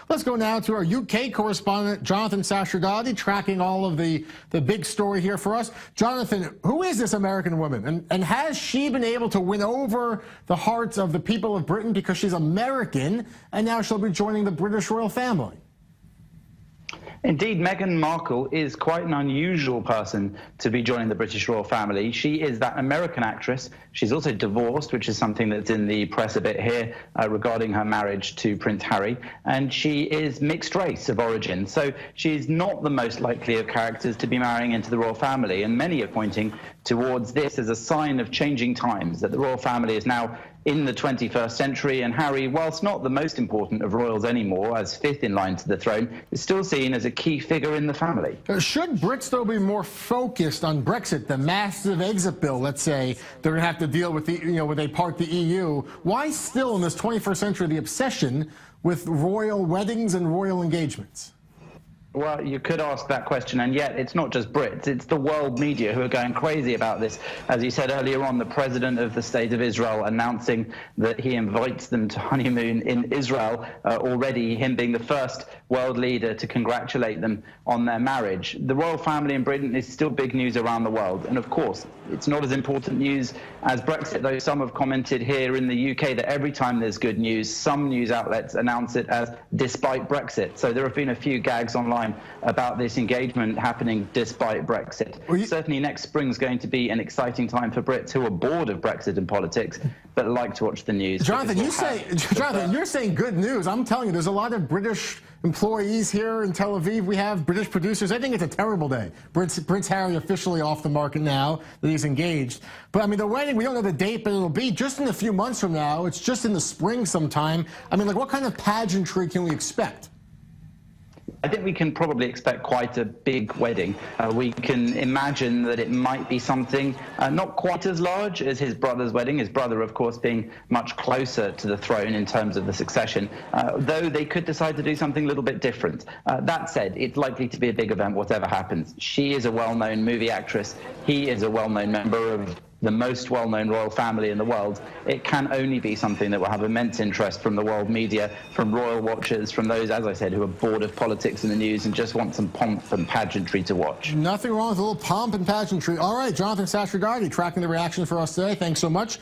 Let's go now to our UK correspondent, Jonathan Sacerdoti, tracking all of the big story here for us. Jonathan, who is this American woman? And has she been able to win over the hearts of the people of Britain because she's American, and now she'll be joining the British royal family? Indeed, Meghan Markle is quite an unusual person to be joining the British royal family. She is that American actress. She's also divorced, which is something that's in the press a bit here regarding her marriage to Prince Harry. And she is mixed race of origin. So she's not the most likely of characters to be marrying into the royal family. And many are pointing towards this as a sign of changing times, that the royal family is now in the 21st century, and Harry, whilst not the most important of royals anymore, as fifth in line to the throne, is still seen as a key figure in the family. Should Brits, though, be more focused on Brexit, the massive exit bill, let's say, they're going to have to deal with, when they part the EU? Why still, in this 21st century, the obsession with royal weddings and royal engagements? Well, you could ask that question, and yet it's not just Brits, it's the world media who are going crazy about this. As you said earlier on, the president of the State of Israel announcing that he invites them to honeymoon in Israel, already him being the first world leader to congratulate them on their marriage. The royal family in Britain is still big news around the world, and of course, it's not as important news as Brexit, though some have commented here in the UK that every time there's good news, some news outlets announce it as despite Brexit. So there have been a few gags online about this engagement happening despite Brexit. Certainly next spring is going to be an exciting time for Brits who are bored of Brexit and politics, but like to watch the news. Jonathan, you're saying good news. I'm telling you, there's a lot of British employees here in Tel Aviv. We have British producers. I think it's a terrible day. Prince Harry officially off the market now that he's engaged. But I mean, the wedding, we don't know the date, but it'll be just in a few months from now. It's just in the spring sometime. I mean, like, what kind of pageantry can we expect? I think we can probably expect quite a big wedding. We can imagine that it might be something not quite as large as his brother's wedding, his brother, of course, being much closer to the throne in terms of the succession, though they could decide to do something a little bit different. That said, it's likely to be a big event, whatever happens. She is a well-known movie actress. He is a well-known member of the most well-known royal family in the world. It can only be something that will have immense interest from the world media, from royal watchers, from those, as I said, who are bored of politics and the news and just want some pomp and pageantry to watch. Nothing wrong with a little pomp and pageantry. All right, Jonathan Sacerdoti tracking the reaction for us today. Thanks so much.